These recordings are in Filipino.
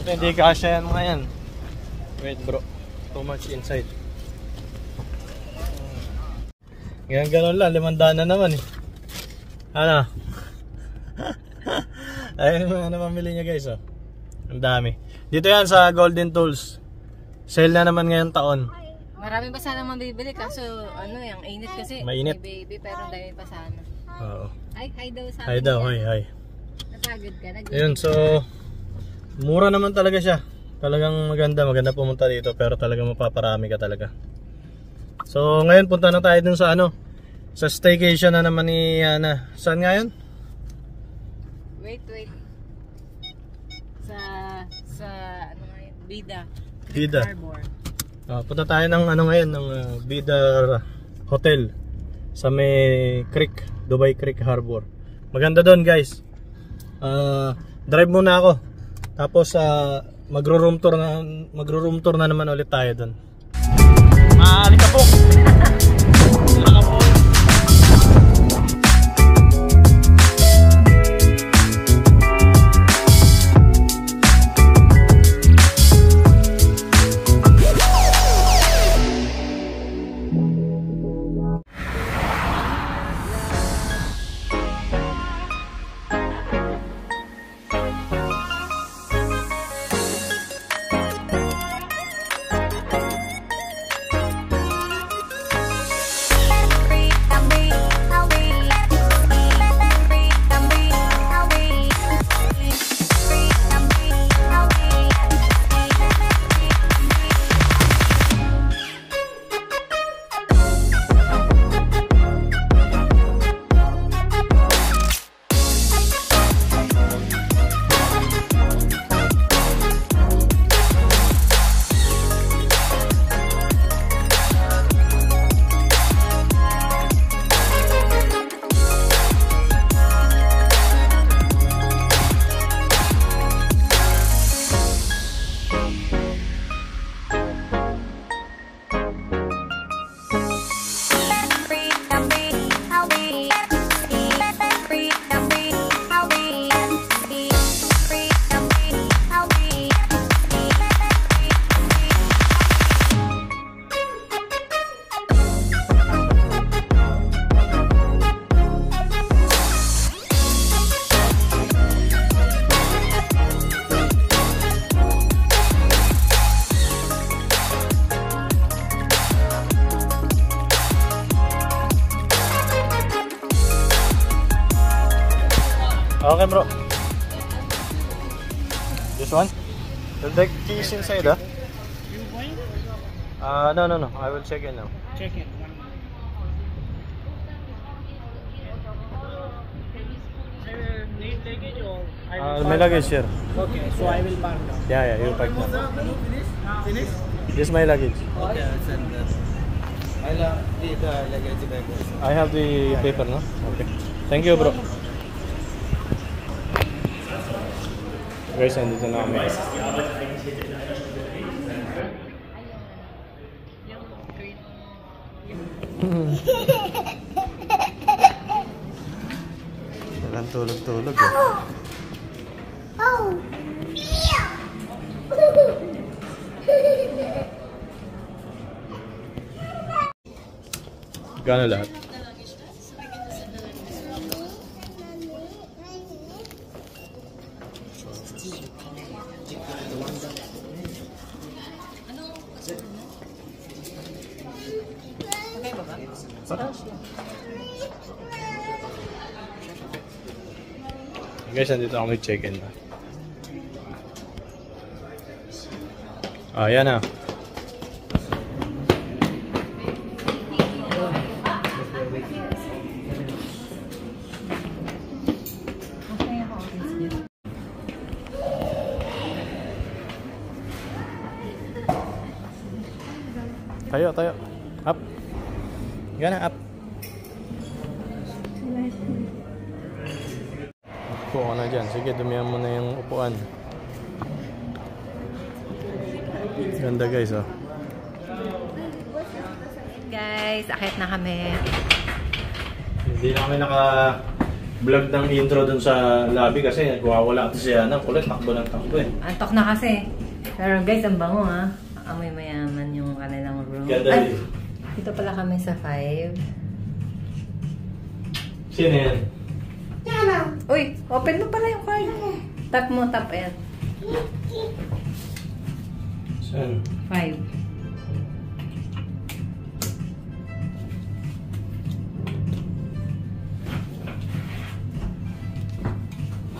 Hindi kasya yan mga yan. Wait bro, too much inside. Ganyan ganon lang, 500 na naman eh. Ano? Ayun ano mamili niya guys oh. Ang dami. Dito yan sa Golden Tools. Sale na naman ngayong taon. Marami pa sana mabibili kaso ano yung init kasi. Mainit. May baby pero dami pa sana. Oo. Ay, hi daw sa akin. Hi daw, hi. Napagod ka. Ayun, so mura naman talaga siya. Talagang maganda pumunta dito pero talagang mapaparami ka talaga. So ngayon punta na tayo dun sa ano, sa staycation na naman ni Ana. Saan nga yun? Wait. Sa ano nga yun? Bida. Harbor. Punta tayo ng ano ngayon, ng Bida Hotel sa may Creek, Dubai Creek Harbor. Maganda doon guys. Drive muna ako. Tapos magro-room tour na naman ulit tayo doon. Maalikabok. Okay bro. This one? The key is inside You going? No. I will check in now. Check it. Need luggage or I will My luggage here. Okay, so I will park now. Yeah, you pack now. Finish? This is my luggage. Okay, I'll send that. I'll leave the luggage bag also. I have the paper, no? Okay. Thank you, bro. Guys, andito na kami. Walang tulog-tulog eh. Gano'n lahat? Guys, nandito ako mag-check-in na. Yan na. Tayo. Up. Gana, up. Upo ka na dyan. Sige, dumihan mo na yung upuan. Ganda guys, oh. Guys, akit na kami. Hindi na kami vlog ng intro dun sa lobby kasi wawala ito siya na kulit, takbo ng takbo eh. Antok na kasi. Pero guys, ang bango ha. Amoy mayaman yung kanilang room. Ganda Ay, din. dito pala kami sa 5. Sino yan? Uy, open mo pala yung card. Tap mo, tap. Ayan. Saan? 5.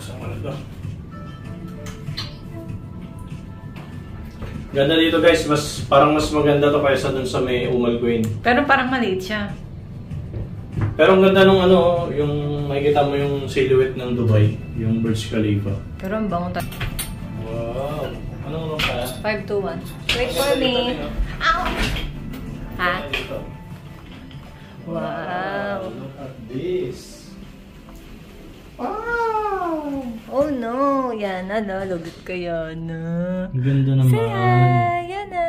Saan ka na ito? Ganda dito guys, parang mas maganda to kaysa dun sa may Umal Queen. Pero parang maliit siya. Pero ang ganda nung ano, yung makikita mo yung silhouette ng Dubai, yung Burj Khalifa. Pero ang bango tayo. Wow! Anong kaya? 5, 2, 1. Wait for me. Ow! Ha? Wow! Look at this! Wow! Oh no! Yana, nalagot ka Yana. Ang ganda naman. Say hi! Yana!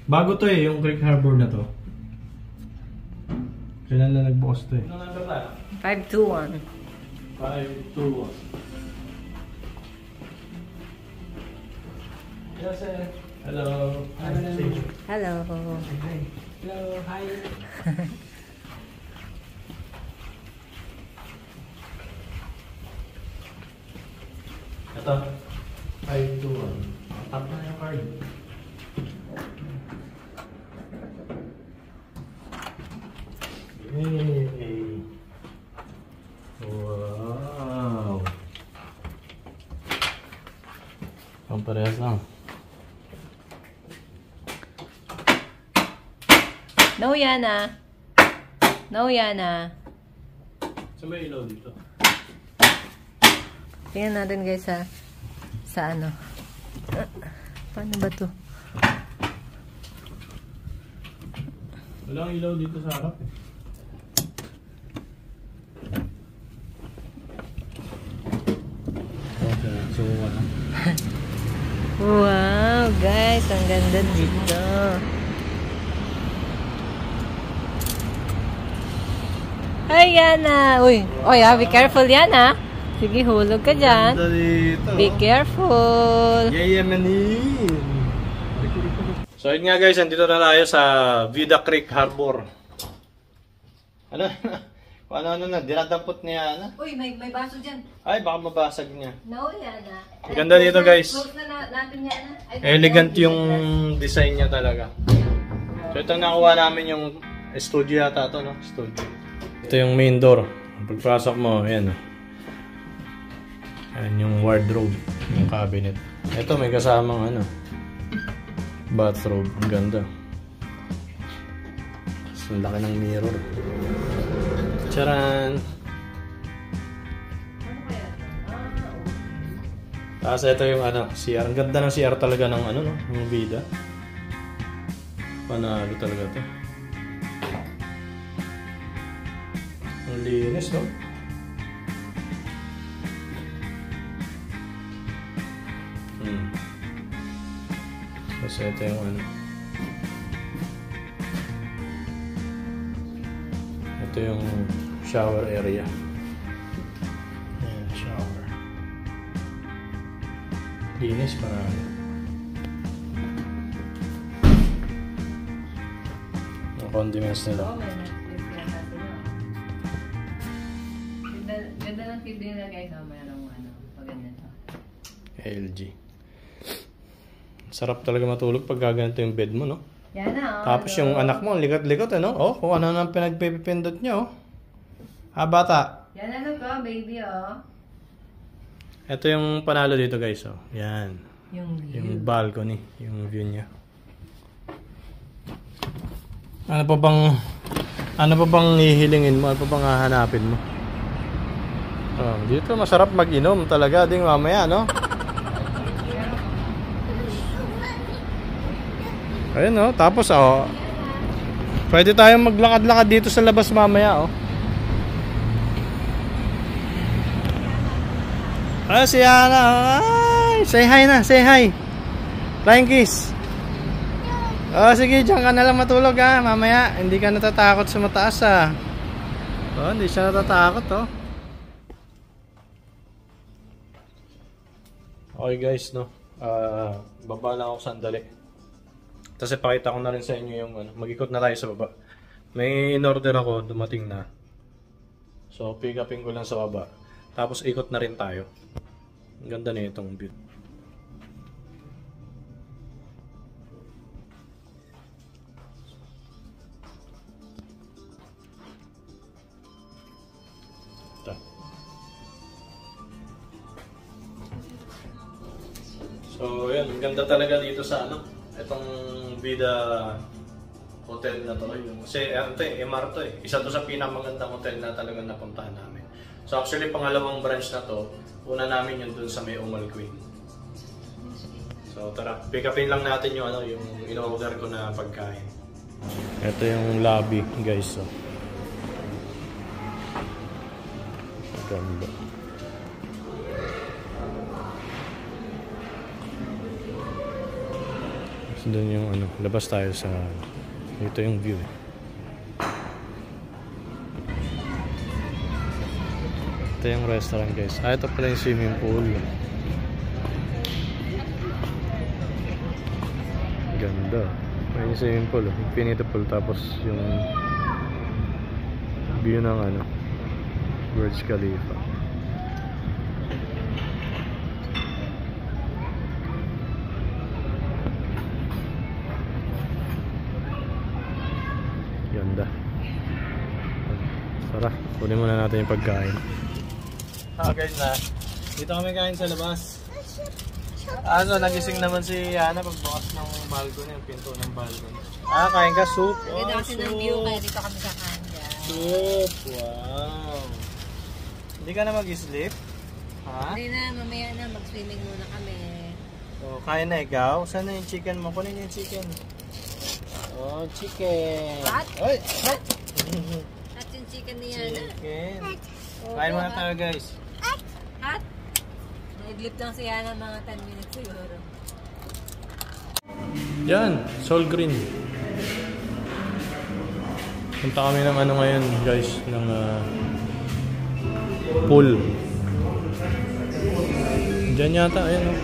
Bago to eh, yung Creek Harbor na to. Kailan lang nagbukas to eh? 5, 2, 1. 5, 2, 1. Yes, sir. Hello. Hello. Hello. Hi. Ito. 5, 2, 1. Tap na yung card. Hey. Wow. Parehas lang. No, Yana. No, Yana. Saan ba ilaw dito? Tingnan natin guys sa ano. Paano ba to? Walang ilaw dito sa harap eh. Okay, so wala. Wow, guys, ang ganda dito. Hi, Yana. Uy, be careful, Yana. Sige, hulog ka dyan. Ganda dito. Be careful. Yayamanin. So yun nga guys, andito na tayo sa Vida Creek Harbor. Ano? Kung ano na, dinadampot niya na. Uy, may baso dyan. Ay, baka mabasag niya. No, Yana. Ganda dito guys. Close na natin, Yana. Elegant yung design niya talaga. So ito nakuha namin yung studio yata ito, no? Studio. Ito yung main door. Pagpasok mo, ayan. Ayan yung wardrobe, yung cabinet. Ito may kasamang ano, bathrobe. Ang ganda. Ang laki ng mirror. Charan! Tapos ito yung ano, CR. Ang ganda ng CR talaga ng ano, no? Ng Vida. Panalo talaga to. Ang linis, no? Tapos ito yung ano. Ito yung shower area. Ayan, shower. Linis marami. Ang condiments nila. Ganda ng TV nila guys. Mayroong ano, pagganyan. LG. Sarap talaga matulog pag gaganito yung bed mo, no? Yan na, Tapos yung anak mo, likat-likat, ano? Oh, kung ano nang pinagpipindot niya, oh. Ah, bata. Yan ano ko, baby, oh. Ito yung panalo dito, guys, oh. Yan. Yung view. Yung balcony, yung view niya. Ano pa bang hihilingin mo? Ano pa bang hahanapin mo? Oh, dito masarap mag-inom talaga ding mamaya, no? Ayun, no? Tapos, oh, pwede tayong maglakad-lakad dito sa labas mamaya, oh. Ah, si Ana. Ay, say hi na, say hi. Flying kiss. Oh, sige, diyan ka na lang matulog, ha. Mamaya, hindi ka natatakot sa mataas, ha. Oh, hindi siya natatakot, oh. Okay guys, no? Baba lang ako sandali. Tapos ipakita ko na rin sa inyo yung mag-ikot na tayo sa baba. May in-order ako, dumating na. So, pick upin ko lang sa baba. Tapos ikot na rin tayo. Ang ganda na itong view. Ito. So, yun. Ang ganda talaga dito sa itong Vida hotel na to. Kasi MR to eh. Isa to sa pinakamagandang hotel na talagang napuntahan namin. So actually pangalawang branch na to. Una namin yun dun sa may Umal Queen. So tara, pick upin lang natin yung yung in-order ko na pagkain. Ito yung lobby guys. So. Ganda. So dun yung labas tayo sa ito yung view eh. Ito yung restaurant guys. Ito pala yung swimming pool. Ganda. May yung swimming pool. Infinity pool. Tapos yung view ng Burj Khalifa. Ganda. Tara, kunin muna natin yung pagkain. Guys dito kami kain sa labas. Nagising naman si Yana pagbukas ng balcony, yung pinto ng balcony. Kain ka soup. Ganda kasi ng view kaya dito kami kakain dyan. Soup, wow. Hindi ka na mag-sleep? Ha? Hindi na, mamaya na, mag-swimming muna kami. So, kain na ikaw. Saan na yung chicken mo? Kunin yung chicken. Oh, chicken. What? Oy! What? At yung chicken ni Yana. Chicken. Kain muna tayo guys. At? Nag-glip lang si Yana mga 10 minutes siguro. Yan, Sol Green. Punta kami ng ngayon guys, ng pool. Diyan yata, ayan o.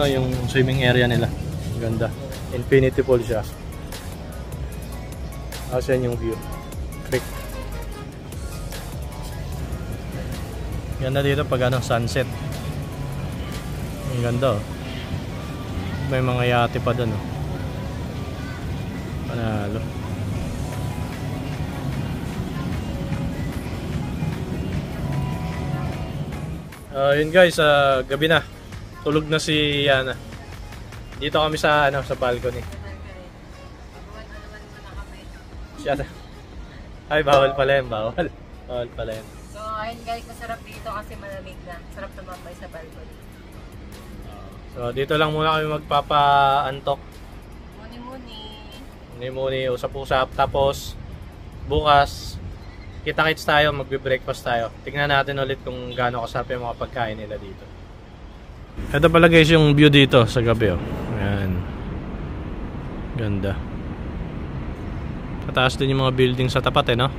Yung swimming area nila. Ganda. Infinity pool siya. Asan yung view? Creek. Ganda dito pag sunset. Ang ganda oh. May mga yate pa doon oh. Panalo. Yun guys, gabi na. Tulog na si Yana. Dito kami sa sa balcony. Siya. Ay, bawal pala yan, bawal. Bawal pala yan. So, ayun guys, masarap dito kasi malamig na. Sarap tumambay sa balcony. So, dito lang muna kami magpapa-antok. Muni-muni, usap-usap. Tapos, bukas, kita-kits tayo, magbe-breakfast tayo. Tingnan natin ulit kung gaano kasarap yung mga pagkain nila dito. Ito pala guys yung view dito sa gabi oh. Ayan. Ganda. Tataas din yung mga building sa tapat no?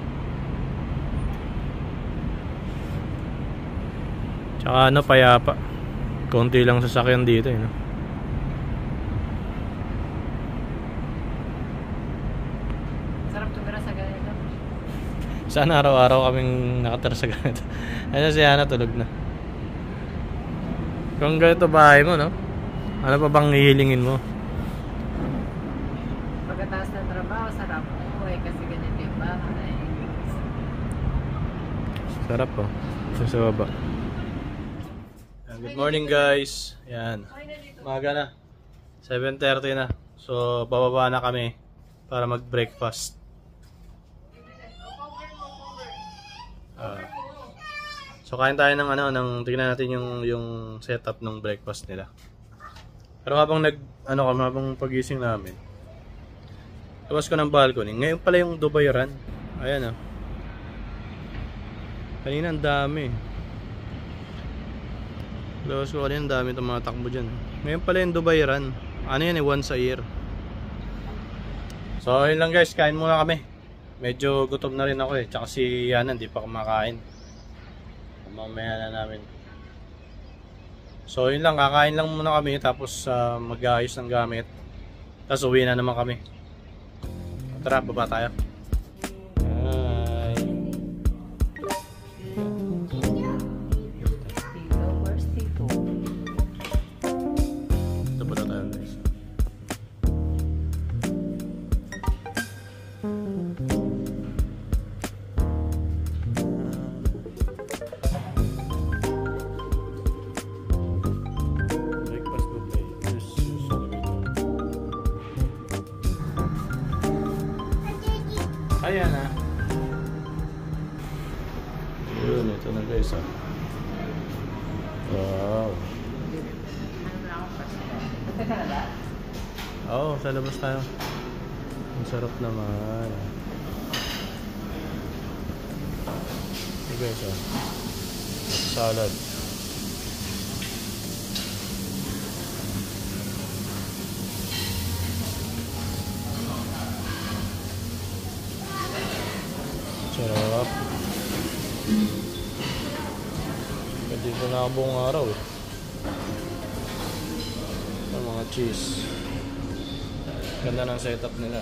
Tsaka payapa. Konti lang sasakyan dito no? Sarap tumira sa ganito. Sana araw-araw kaming nakatira sa ganito. Ayun si Ana tulog na. Kung ganito bahay mo, no? Ano pa bang hihilingin mo? Pagkatapos ng trabaho, sarap po kasi ganito yung bahay. Sarap po. Sa baba. Good morning guys. Yan. Umaga na. 7:30 na. So, bababa na kami para mag-breakfast. So kain tayo ng tingnan natin yung setup ng breakfast nila. Pero habang habang pagising namin, labas ko ng balcony. Ngayon pala yung Dubai Run. Ayan kanina ang dami. Labas ko kanina ang dami tumatakbo dyan. Ngayon pala yung Dubai Run. Ano yan once a year. So yun lang guys, kain muna kami. Medyo gutom na rin ako tsaka si Yana hindi pa kumakain. Mamaya na namin. So yun lang, kakain lang muna kami. Tapos mag-aayos ng gamit. Tapos uwi na naman kami. Tara, baba tayo. Hi. Ito pala tayo guys. Ayan Yun, ito na guys Wow. Oo, sa labas tayo. Ang sarap naman. Ito guys salad. Sarap. Dito na buong araw Ang mga cheese. Ganda ng setup nila.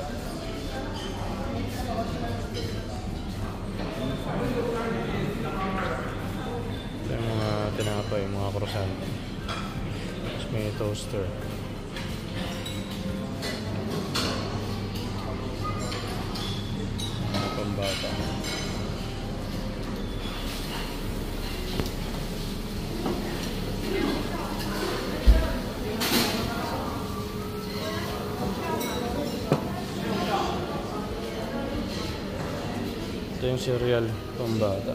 Ito yung mga tinapay, mga croissant. Tapos may toaster. Mga pambata. Ito yung cereal pambata.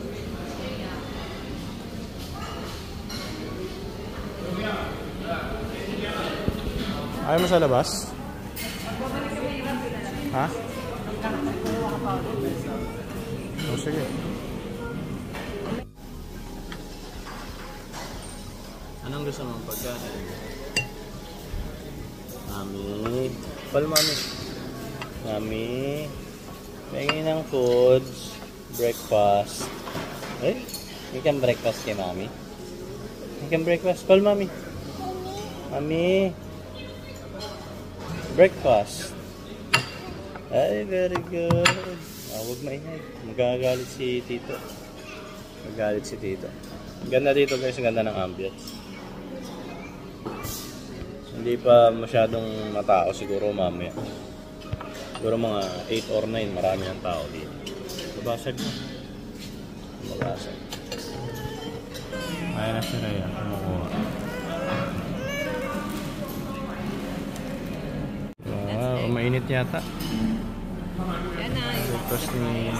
Ayaw mo sa labas? Ha? Oh, sige. Anong gusto mong pagkain? Mami. Pal mami. Mami. Pagin ng foods. Breakfast. Eh? You can breakfast kay mami. You can breakfast. Call mami. Mami. Breakfast. Ay, very good. Huwag maingay. Magagalit si Tito. Magagalit si Tito. Ganda dito guys. Ganda ng ambience. Hindi pa masyadong matao siguro mamaya. Siguro mga 8 or 9. Marami ang tao dito. Mabasag na. Mabasag. Ayan na si Rhea. Kumukuha. Wow, mainit yata. Yan na. Breakfast ni...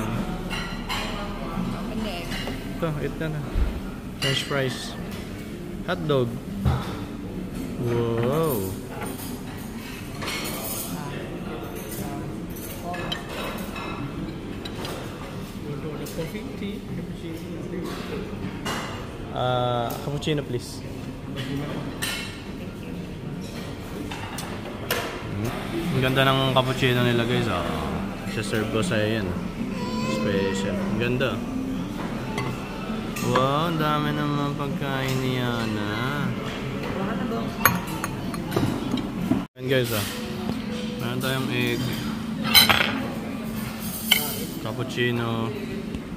Ito, ito na. French fries. Hotdog. Wow. Cappuccino please. Ang ganda ng cappuccino nila guys. Isa-serve ko sa'yo yan. Special. Ang ganda. Wow, ang dami naman pagkain ni Yana. Ayan guys meron tayong egg, cappuccino,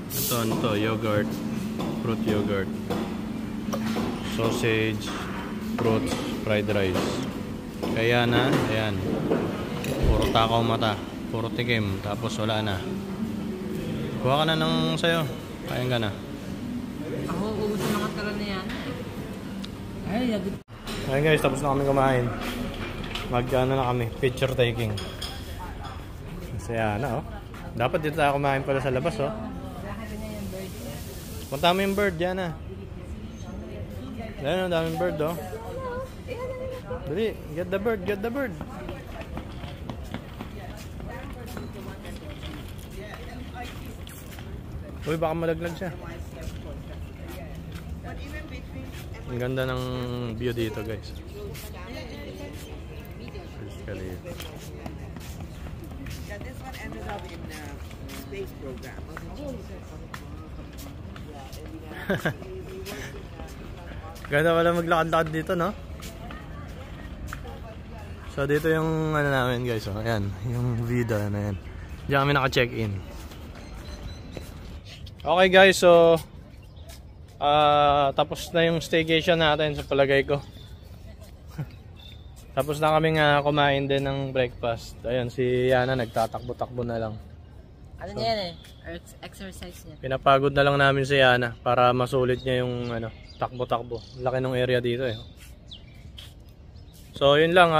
ito yogurt, fruit yogurt, sausage, fruits, fried rice. Kaya na, ayan, puro takaw mata, puro tikim, tapos wala na. Kuha ka na ng sayo, kain ka na. Ako, ubus na nga tala na yan. Ay, yagod. Ayan guys, tapos na kami kumain. Mag-ano na kami, picture taking. Masaya na Dapat dito tayo kumain pala sa labas Punta mo yung bird, yan ah. Ayan, ang daming bird, oh. Dali, get the bird, get the bird. Uy, baka malaglag siya. Ang ganda ng view dito, guys. Basically, Yeah, this one ended up in the space program. ganda wala maglakad-lakad dito, no? So dito yung ano namin, guys, oh. Ayan, yung Vida na yan. Diyan kami naka-check-in. Okay, guys, so tapos na yung staycation natin sa palagay ko. Tapos na kaming kumain din ng breakfast. Ayun, si Yana nagtatakbo-takbo na lang. Ano niya yan eh? Exercise niya. Pinapagod na lang namin si Yana para masulit niya yung ano, takbo-takbo. Laki ng area dito eh. So yun lang,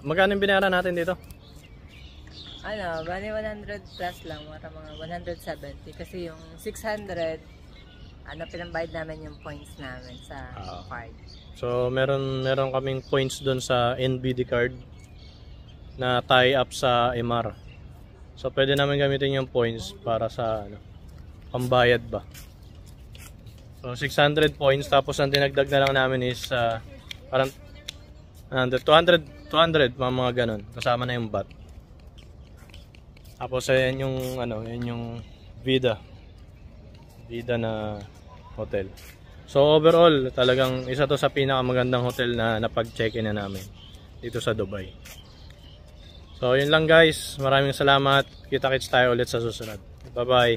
magkano yung binayaran natin dito? Ano, bali 100 plus lang, mga 170. Kasi yung 600, ano, pinambayad namin yung points namin sa card. So meron kaming points doon sa NBD card na tie up sa MR. So pwede namin gamitin yung points para sa ano, pambayad ba. So 600 points, tapos ang dinagdag na lang namin is parang 200 mga ganun, kasama na yung VAT. Tapos ayan yung ano, yan yung Vida na hotel. So overall, talagang isa to sa pinakamagandang hotel na napag-check-in na namin dito sa Dubai. So yun lang guys, maraming salamat. Kita-kits tayo ulit sa susunod. Bye bye.